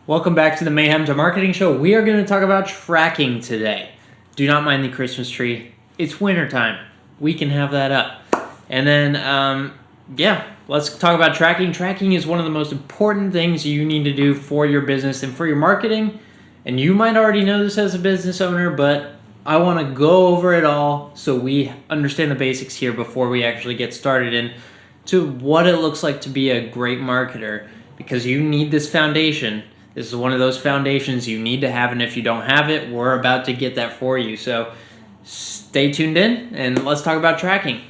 Welcome back to the Mayhem to Marketing Show. We are going to talk about tracking today. Do not mind the Christmas tree. It's wintertime. We can have that up. And then, let's talk about tracking. Tracking is one of the most important things you need to do for your business and for your marketing. And you might already know this as a business owner, but I want to go over it all so we understand the basics here before we actually get started into what it looks like to be a great marketer, because you need this foundation. This is one of those foundations you need to have, and if you don't have it, we're about to get that for you. So stay tuned in, and let's talk about tracking.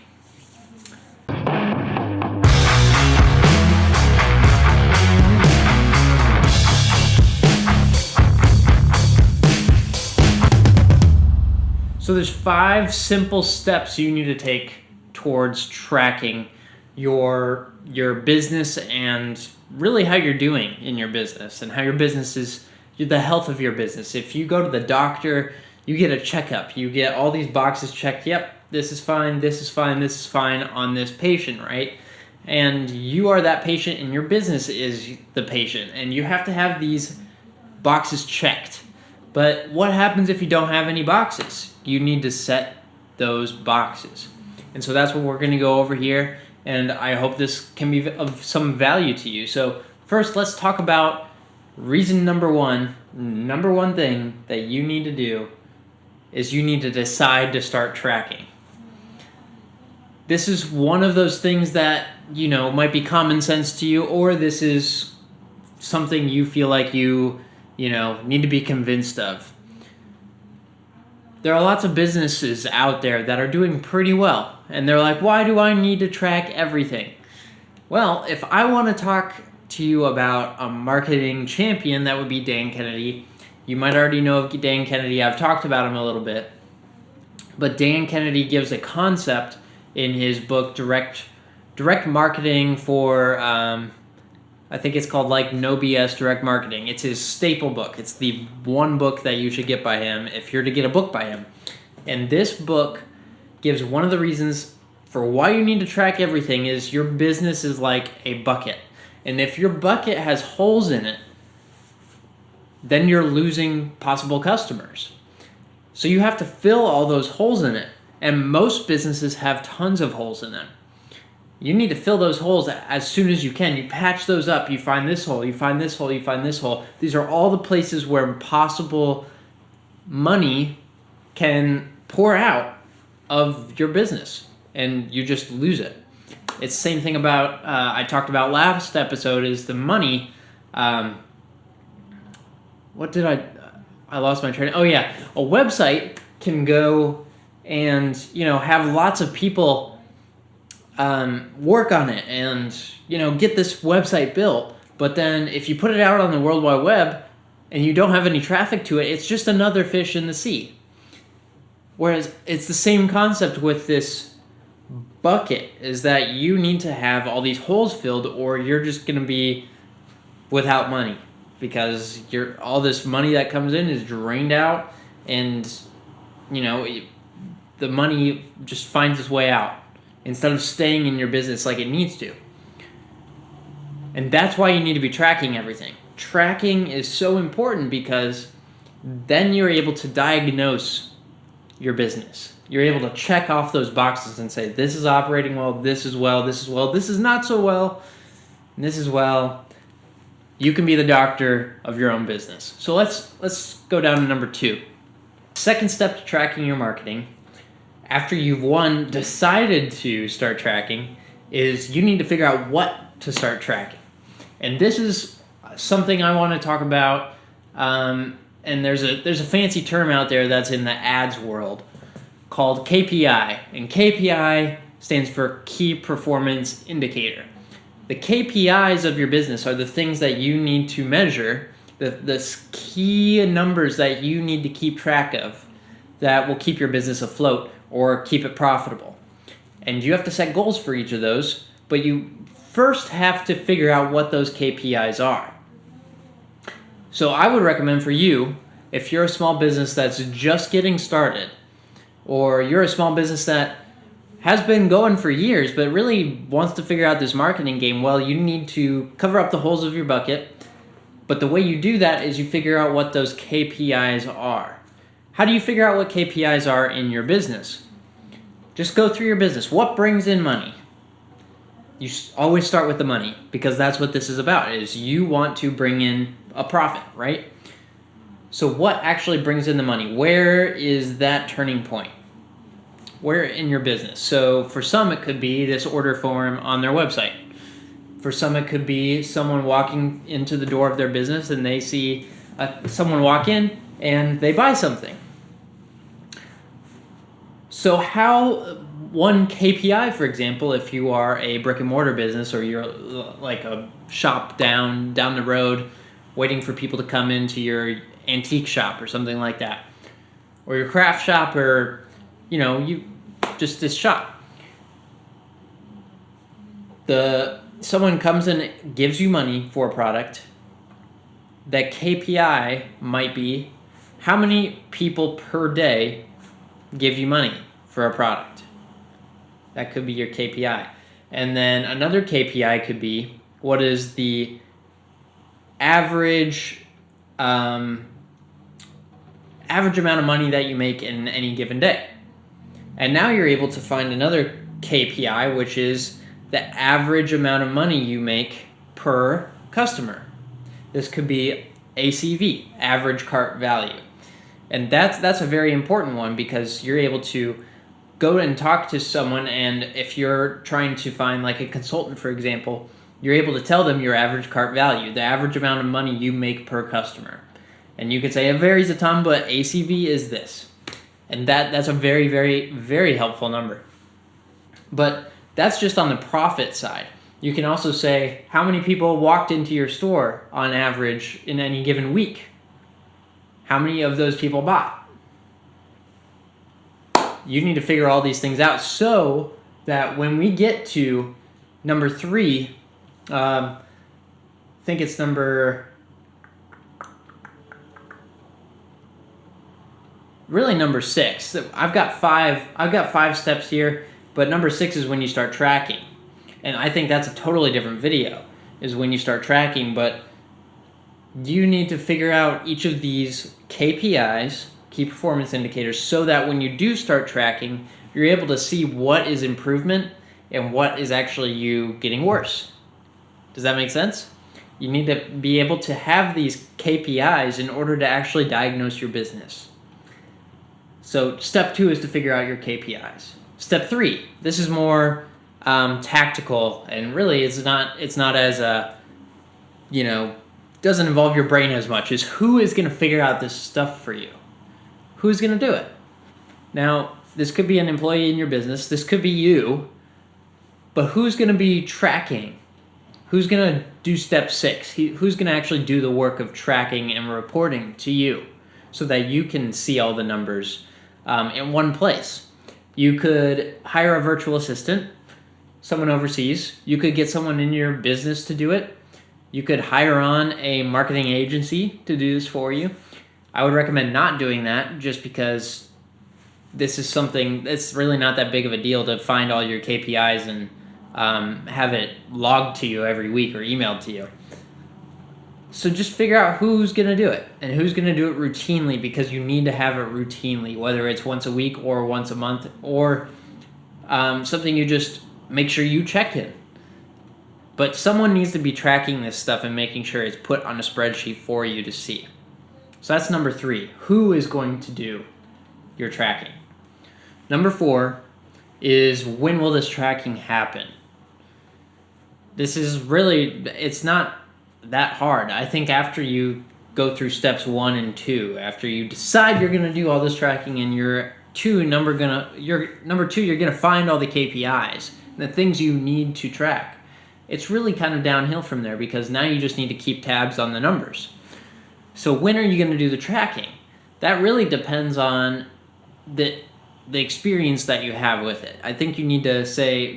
So there's 5 simple steps you need to take towards tracking your business and really how you're doing in your business and how your business is, the health of your business. If you go to the doctor, you get a checkup, you get all these boxes checked. Yep, this is fine, this is fine, this is fine on this patient, right? And you are that patient and your business is the patient, and you have to have these boxes checked. But what happens if you don't have any boxes? You need to set those boxes. And so that's what we're going to go over here, and I hope this can be of some value to you. So first, let's talk about reason number one thing that you need to do is you need to decide to start tracking. This is one of those things that, might be common sense to you, or this is something you feel like you need to be convinced of. There are lots of businesses out there that are doing pretty well, and they're like, why do I need to track everything? Well, if I want to talk to you about a marketing champion, that would be Dan Kennedy. You might already know of Dan Kennedy. I've talked about him a little bit. But Dan Kennedy gives a concept in his book, Direct Marketing for... I think it's called No BS Direct Marketing. It's his staple book. It's the one book that you should get by him if you're to get a book by him. And this book gives one of the reasons for why you need to track everything is your business is like a bucket. And if your bucket has holes in it, then you're losing possible customers. So you have to fill all those holes in it. And most businesses have tons of holes in them. You need to fill those holes as soon as you can. You patch those up. You find this hole, you find this hole, you find this hole. These are all the places where possible money can pour out of your business, and you just lose it. It's the same thing about, I talked about last episode, is the money. I lost my train. Oh yeah, a website can go and, have lots of people work on it and, get this website built. But then if you put it out on the World Wide Web and you don't have any traffic to it, it's just another fish in the sea. Whereas it's the same concept with this bucket, is that you need to have all these holes filled or you're just going to be without money, because all this money that comes in is drained out, and, the money just finds its way out instead of staying in your business like it needs to. And that's why you need to be tracking everything. Tracking is so important because then you're able to diagnose your business. You're able to check off those boxes and say, this is operating well, this is well, this is well, this is not so well, and this is well. You can be the doctor of your own business. So let's go down to number 2. Second step to tracking your marketing, after you've decided to start tracking, is you need to figure out what to start tracking. And this is something I want to talk about. And there's a fancy term out there that's in the ads world called KPI. And KPI stands for Key Performance Indicator. The KPIs of your business are the things that you need to measure, the key numbers that you need to keep track of that will keep your business afloat or keep it profitable. And you have to set goals for each of those, but you first have to figure out what those KPIs are. So I would recommend for you, if you're a small business that's just getting started, or you're a small business that has been going for years but really wants to figure out this marketing game, well, you need to cover up the holes of your bucket, But the way you do that is you figure out what those KPIs are. How do you figure out what KPIs are in your business? Just go through your business. What brings in money? You always start with the money, because that's what this is about, is you want to bring in a profit, right? So what actually brings in the money? Where is that turning point? Where in your business? So for some, it could be this order form on their website. For some, it could be someone walking into the door of their business and they see someone walk in and they buy something. So one KPI, for example, if you are a brick and mortar business, or you're like a shop down the road waiting for people to come into your antique shop or something like that, or your craft shop, or you just this shop. Someone comes and gives you money for a product. That KPI might be how many people per day give you money for a product. That could be your KPI. And then another KPI could be, what is the average amount of money that you make in any given day. And now you're able to find another KPI, which is the average amount of money you make per customer. This could be ACV, average cart value. And that's a very important one, because you're able to go and talk to someone, and if you're trying to find like a consultant, for example, you're able to tell them your average cart value, the average amount of money you make per customer. And you could say it varies a ton, but ACV is this. And that's a very, very, very helpful number. But that's just on the profit side. You can also say how many people walked into your store on average in any given week. How many of those people bought? You need to figure all these things out so that when we get to number 3, I think it's number 6. I've got 5 steps here, but number 6 is when you start tracking. And I think that's a totally different video, is when you start tracking. But you need to figure out each of these KPIs, key performance indicators, so that when you do start tracking, you're able to see what is improvement and what is actually you getting worse. Does that make sense? You need to be able to have these KPIs in order to actually diagnose your business. So step 2 is to figure out your KPIs. Step 3, this is more tactical, and really it's not as doesn't involve your brain as much, is who is going to figure out this stuff for you? Who's going to do it? Now, this could be an employee in your business. This could be you. But who's going to be tracking? Who's going to do step 6? Who's going to actually do the work of tracking and reporting to you so that you can see all the numbers in one place? You could hire a virtual assistant, someone overseas. You could get someone in your business to do it. You could hire on a marketing agency to do this for you. I would recommend not doing that, just because this is something that's really not that big of a deal to find all your KPIs and have it logged to you every week or emailed to you. So just figure out who's going to do it and who's going to do it routinely, because you need to have it routinely, whether it's once a week or once a month, or something you just make sure you check in. But someone needs to be tracking this stuff and making sure it's put on a spreadsheet for you to see. So that's number 3. Who is going to do your tracking? Number 4 is, when will this tracking happen? This is really, it's not that hard. I think after you go through steps 1 and 2, after you decide you're going to do all this tracking, and you're going to find all the KPIs, the things you need to track, it's really kind of downhill from there, because now you just need to keep tabs on the numbers. So when are you going to do the tracking? That really depends on the experience that you have with it. I think you need to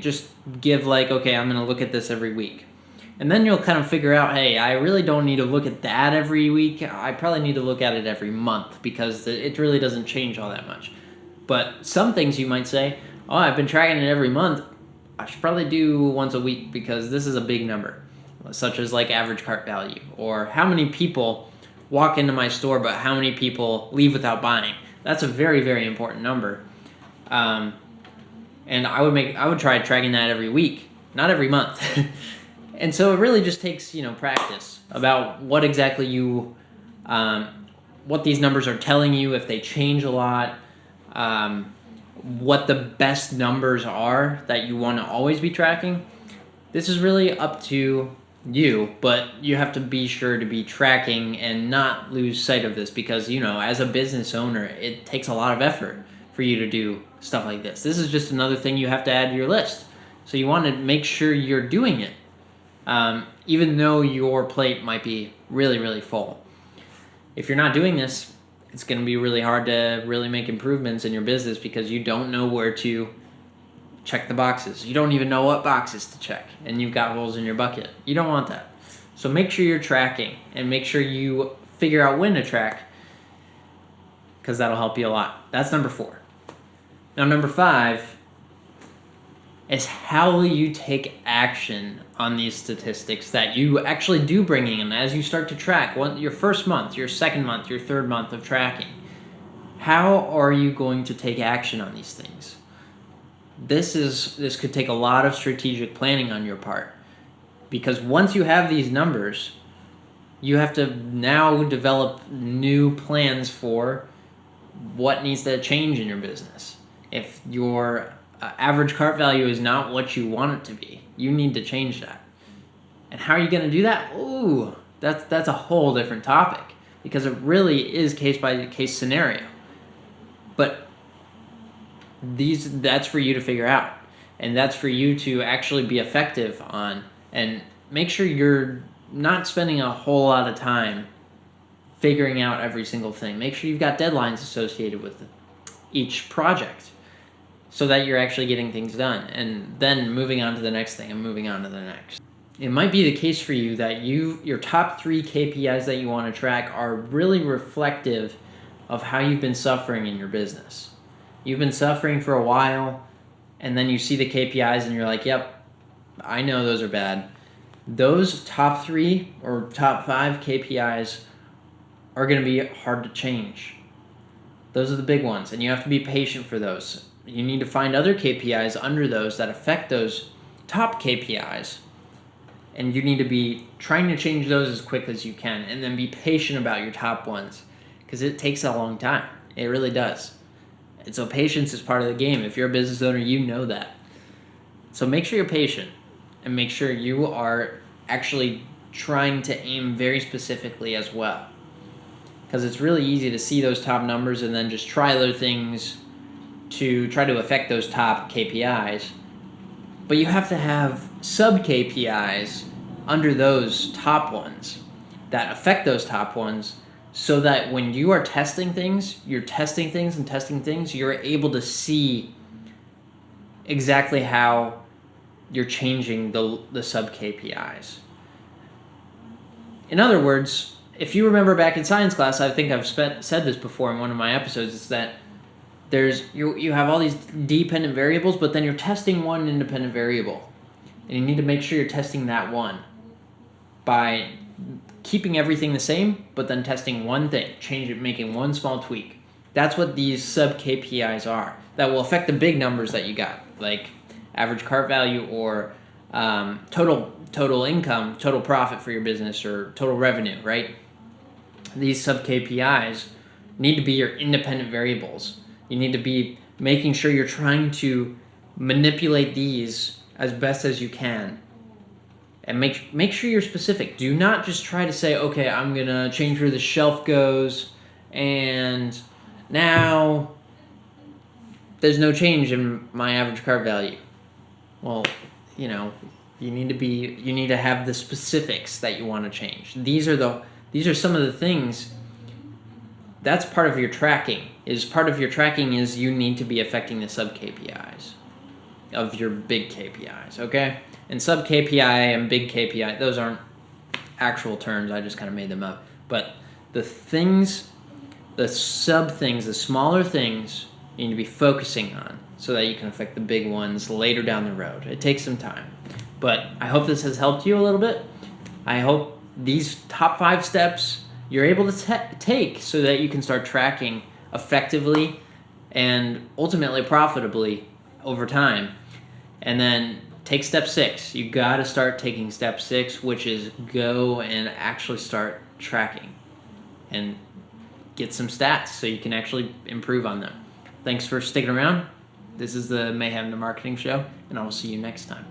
just give okay, I'm going to look at this every week. And then you'll kind of figure out, hey, I really don't need to look at that every week. I probably need to look at it every month, because it really doesn't change all that much. But some things you might say, oh, I've been tracking it every month. I should probably do once a week, because this is a big number. such as like average cart value, or how many people walk into my store, but how many people leave without buying. That's a very, very important number. And I would try tracking that every week, not every month. And so it really just takes, practice about what exactly what these numbers are telling you, if they change a lot, what the best numbers are that you want to always be tracking. This is really up to you, but you have to be sure to be tracking and not lose sight of this because, as a business owner, it takes a lot of effort for you to do stuff like this. This is just another thing you have to add to your list. So you want to make sure you're doing it, even though your plate might be really, really full. If you're not doing this, it's going to be really hard to really make improvements in your business because you don't know where to check the boxes. You don't even know what boxes to check, and you've got holes in your bucket. You don't want that. So make sure you're tracking, and make sure you figure out when to track, because that'll help you a lot. That's number 4. Now, number 5 is how will you take action on these statistics that you actually do bring in as you start to track your first month, your second month, your third month of tracking. How are you going to take action on these things? This could take a lot of strategic planning on your part, because once you have these numbers, you have to now develop new plans for what needs to change in your business. If your average cart value is not what you want it to be, you need to change that. And how are you going to do that? Ooh, that's a whole different topic, because it really is case by case scenario. But that's for you to figure out, and that's for you to actually be effective on, and make sure you're not spending a whole lot of time figuring out every single thing. Make sure you've got deadlines associated with each project so that you're actually getting things done, and then moving on to the next thing and moving on to the next. It might be the case for you that your top 3 KPIs that you want to track are really reflective of how you've been suffering in your business. You've been suffering for a while, and then you see the KPIs and you're like, yep, I know those are bad. Those top 3 or top 5 KPIs are going to be hard to change. Those are the big ones, and you have to be patient for those. You need to find other KPIs under those that affect those top KPIs, and you need to be trying to change those as quick as you can, and then be patient about your top ones, because it takes a long time. It really does. And so patience is part of the game. If you're a business owner, you know that. So make sure you're patient, and make sure you are actually trying to aim very specifically as well. Because it's really easy to see those top numbers and then just try other things to try to affect those top KPIs. But you have to have sub-KPIs under those top ones that affect those top ones, so that when you are testing things, you're able to see exactly how you're changing the sub-KPIs. In other words, if you remember back in science class, I think I've said this before in one of my episodes, is that you have all these dependent variables, but then you're testing one independent variable. And you need to make sure you're testing that one by keeping everything the same, but then testing one thing, making one small tweak. That's what these sub-KPIs are, that will affect the big numbers that you got, like average cart value, or total income, total profit for your business, or total revenue, right? These sub-KPIs need to be your independent variables. You need to be making sure you're trying to manipulate these as best as you can. And make sure you're specific. Do not just try to say, okay, I'm going to change where the shelf goes, and now there's no change in my average cart value. Well, you need to have the specifics that you want to change. These are some of the things. That's part of your tracking. Part of your tracking is you need to be affecting the sub KPIs of your big KPIs, okay? And sub KPI and big KPI, those aren't actual terms. I just kind of made them up. But the sub things, the smaller things, you need to be focusing on so that you can affect the big ones later down the road. It takes some time. But I hope this has helped you a little bit. I hope these top 5 steps you're able to take so that you can start tracking effectively and ultimately profitably over time. And then take step 6. You got to start taking step 6, which is go and actually start tracking and get some stats so you can actually improve on them. Thanks for sticking around. This is the Mayhem to Marketing Show, and I will see you next time.